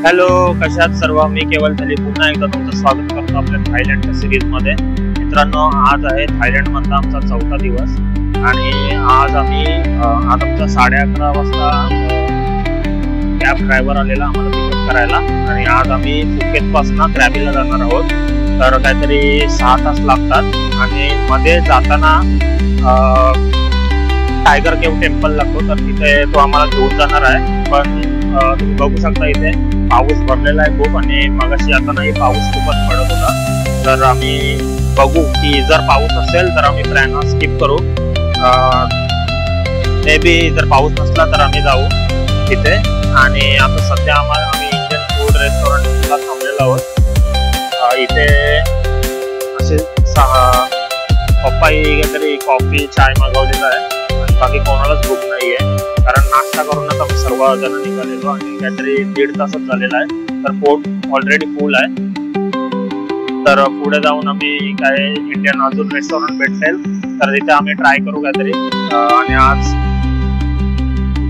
Hello, कशात सर्व. मी केवल तली पुन्हा एकदा तुमचं स्वागत करतो आपल्या थायलंडच्या सिरीज मध्ये. मित्रांनो, आज आहे थायलंड मधला आमचा 4था दिवस आणि आज आमचा 11:30 वाजता कॅब ड्रायव्हर आलेला आम्हाला पिकअप करायला आणि आज आम्ही फुकेत पासून क्रॅबीला जाणार आहोत. तर काहीतरी 6 तास लागतात आणि मध्ये जाताना टायगर केव्ह टेम्पल लागतो, तर तिथे तो आम्हाला घेऊन जाणार आहे. पण तुम्ही बघू शकता इथे पाऊस भरलेला आहे खूप आणि मगाशी आता नाही पाऊस खूपच पडत होता. तर आम्ही बघू की जर पाऊस असेल तर आम्ही प्लॅन स्किप करू. मे बी जर पाऊस नसला तर आम्ही जाऊ तिथे. आणि आता सध्या आम्ही इंडियन फूड रेस्टॉरंटला थांबलेलो आहोत. इथे असे पप्पाई काहीतरी कॉफी चाय मागवलेला आहे आणि बाकी कोणालाच भूक नाहीये, कारण नाश्ता करूनच आम्ही सर्व जण निघालेलो आणि काहीतरी 1.5 तासच झालेला आहे. तर पोट ऑलरेडी फुल आहे. तर पुढे जाऊन आम्ही काय इंडियन अजून रेस्टॉरंट भेटेल तर तिथे आम्ही ट्राय करू काहीतरी. आणि आज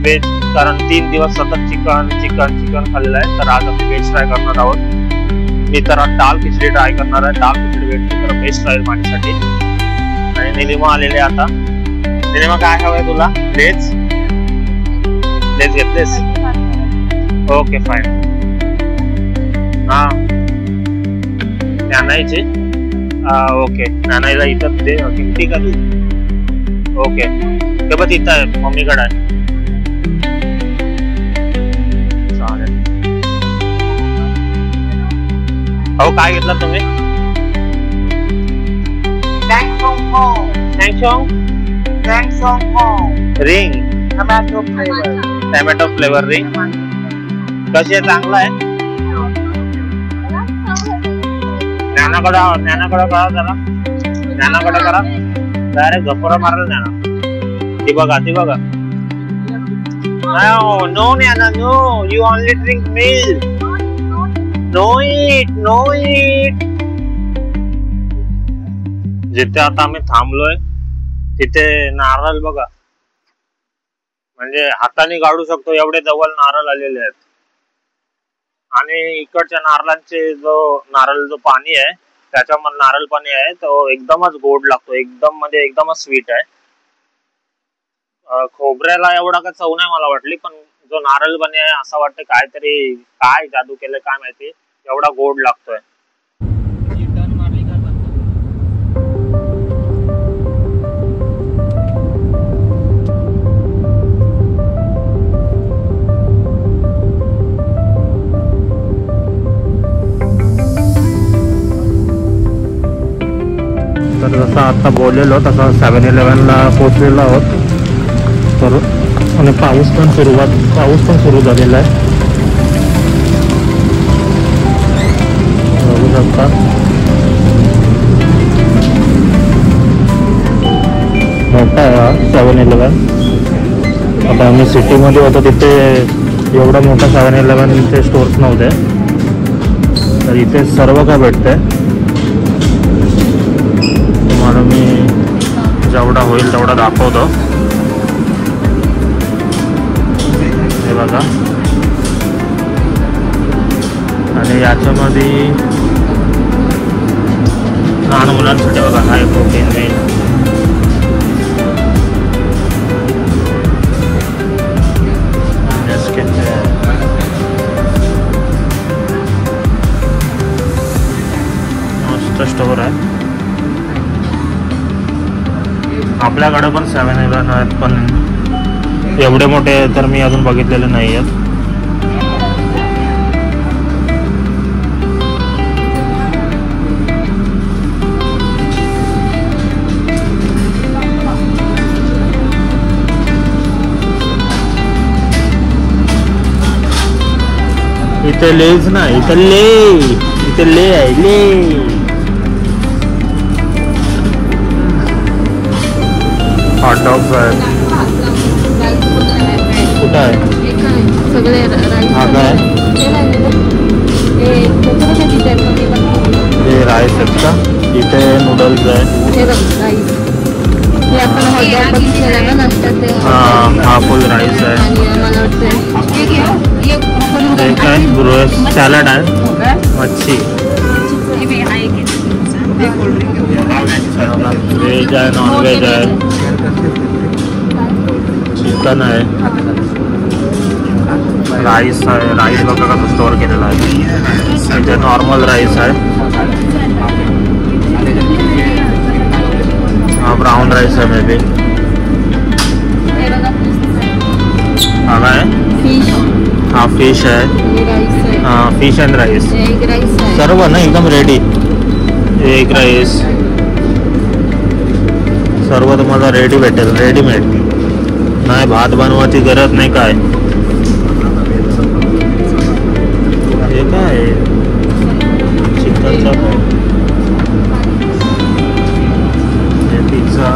व्हेज, कारण 3 दिवस सतत चिकन खाल्लेलं आहे, तर आज आम्ही व्हेज ट्राय करणार आहोत. मी तर दाल खिचडी ट्राय करणार आहे. दाल खिचडी भेटली तर बेस्ट राहील माझ्यासाठी. आणि निलिमा आलेले आता. निलिमा, काय हवंय तुला? व्हेज घेतलेस? Okay, fine. हा, ज्ञानाईची. ओके, ज्ञानाईला इथं दे किमती का तू? ओके, ते बघ इथं आहे, मम्मीकडे आहे. चालेल. हो, काय घेतला तुम्ही? Ring tomato flavour ring. कशी आहे? चांगला आहे. ज्ञानाकडे करा जरा. ज्ञानाकडे करा. डायरेक्ट गप्पा मारला ज्ञाना. ती बघा. No Gyana, no. You only drink milk. No it. जिथे आता आम्ही थांबलोय तिथे नारळ बघा, म्हणजे हाताने काढू शकतो एवढे जवळ नारळ आलेले आहेत. आणि इकडच्या नारळांचे जो पाणी आहे त्याच्यामध्ये नारळ पाणी आहे तो एकदमच गोड लागतो, एकदमच स्वीट आहे. खोबऱ्याला एवढा काय चव नाही मला वाटली, पण जो नारळ पाणी आहे असं वाटतं काय जादू केलं काय माहिती, एवढा गोड लागतोय. तर जसं आता बोललेलो तसं 7-11ला पोहोचलेलो आहोत. तर आणि पाऊस पण सुरू झालेला आहे. बघू शकता. मोठा आहे 7-11. आता आम्ही सिटीमध्ये होतो तिथे एवढा मोठा 7-11 स्टोर्स नव्हते, तर इथे सर्व काय भेटतंय. तुम्हाला मी जेवढा होईल तेवढा दाखवतो. हे बघा. आणि याच्यामध्ये लहान मुलांसाठी बघा हाय प्रोटीन मिल्क. मस्त स्टोर आहे. आपल्याकडे पण 7-11 आहेत, पण एवढे मोठे तर मी अजून बघितलेले नाही आहेत. इथे लेज ना, इथे ले आहे ले. हॉट डॉग्स आहेत. कुठं आहे? हा काय? हे राईस आहेत का? इथे नूडल्स आहे. हा फुल राईस आहे. हे काय सॅलड आहे, मच्छी, व्हेज आहे, नॉनव्हेज आहे, चिकन आहे, राईस आहे. राईस बघा कसं स्टोअर केलेला आहे. इथे नॉर्मल राईस आहे, हा ब्राऊन राईस आहे मे बी. हा काय हा फिश आहे, हा फिश अँड राईस सर्व ना एकदम रेडी. एग राईस सर्व तुम्हाला रेडी भेटेल, रेडीमेड. नाही भात बनवायची गरज नाही. काय हे काय चिकनचा पिझ्झा.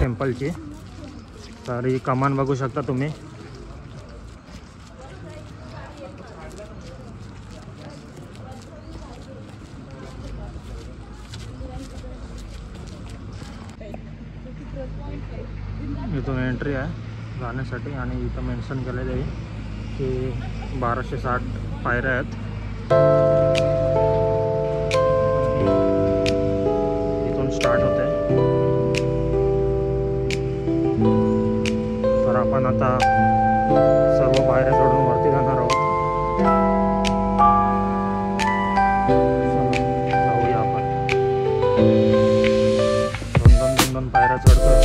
टेम्पलची. तर ही कमान बघू शकता तुम्ही. इथून एंट्री आहे जाण्यासाठी आणि इथं मेन्शन केलेलं आहे की 1260 पायऱ्या आहेत. इथून स्टार्ट होते. तर आपण आता सर्व पायऱ्या चढून वरती जाणार आहोत. जाऊया आपण. दोन पायऱ्या चढतो.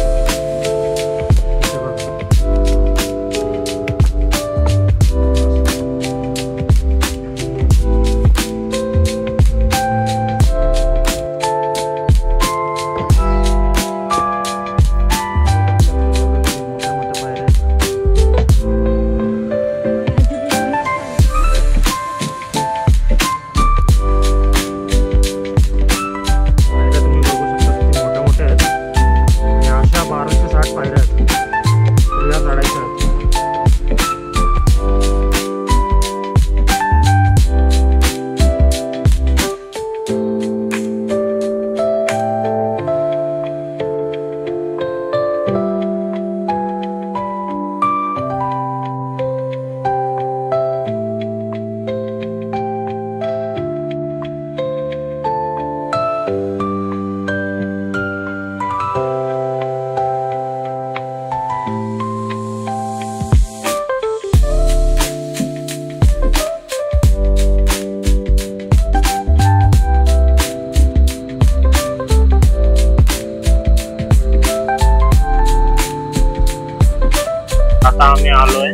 आता आम्ही आलोय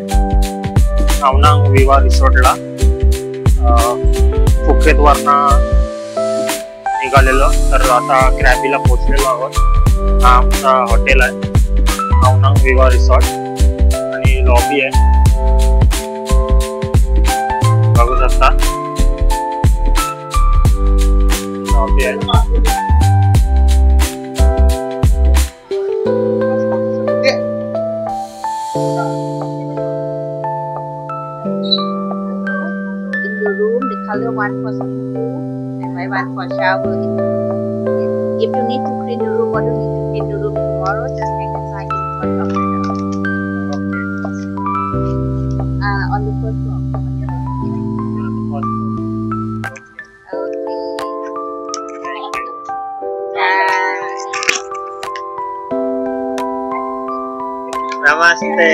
अवनांग विवा रिसॉर्टला. फुकेत वरना निघालेलो, तर आता क्रॅबीला पोहोचलेलो आहोत. हा आमचा हॉटेल आहे अवनांग विवा रिसॉर्ट आणि लॉबी आहे, बघू शकता. लॉबी आहे. Color one for swimming pool and one for shower. If you need to clean the room or you need to clean the room tomorrow, just hang the sign in front of the door. On the first floor. Namaste.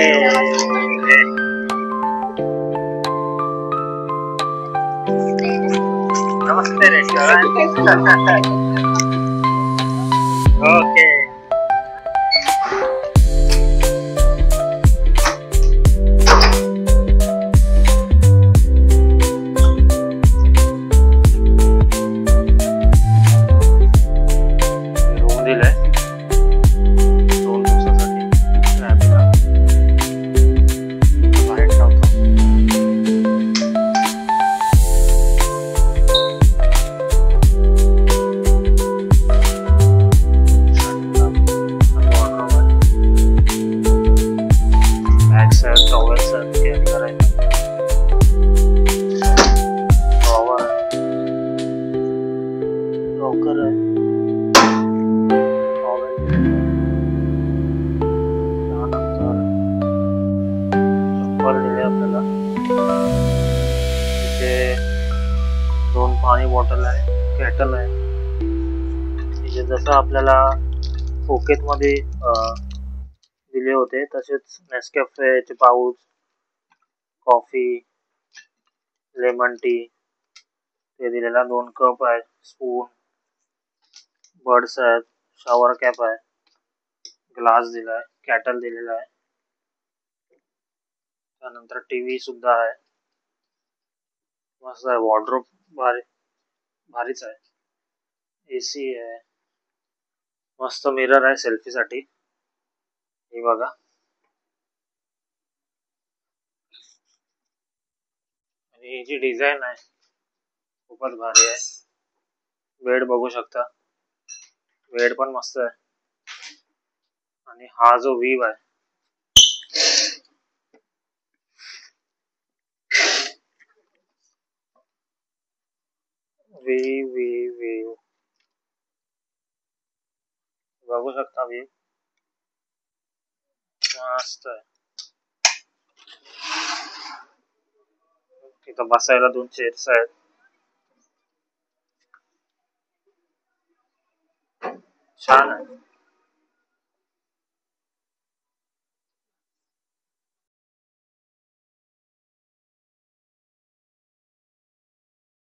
Namaste restaurant. Okay. Room दिलाय 2 दिवसासाठी. बाहेर टाकतो. Towels carry करायचं. लवकर आहे. त्यानंतर चप्पल दिले आपल्याला. तिथे 2 पाणी बॉटल आहे, केटल आहे. तिथे जसं आपल्याला फोकेत मध्ये दिले होते तसेच नेसकॅफेचे पाऊच, कॉफी, लेमन टी ते दिलेला. 2 कप आहे, स्पून, बर्ड्स आहेत, शॉवर कॅप आहे, ग्लास दिलाय, कॅटल दिलेला आहे. त्यानंतर टीव्ही सुद्धा आहे. मस्त आहे. वॉर्डरोब भारीच आहे. एसी आहे. मस्त मिरर आहे सेल्फी साठी. हे बघा. आणि ही जी डिझाईन आहे खूपच भारी आहे. बेड बघू शकता. बेड पण मस्त आहे. आणि हा जो व्ह्यू आहे व्ह्यू बघू शकता. व्ह्यू मस्त आहे. तिथं बसायला 2 चेअर्स आहेत. छान आहे.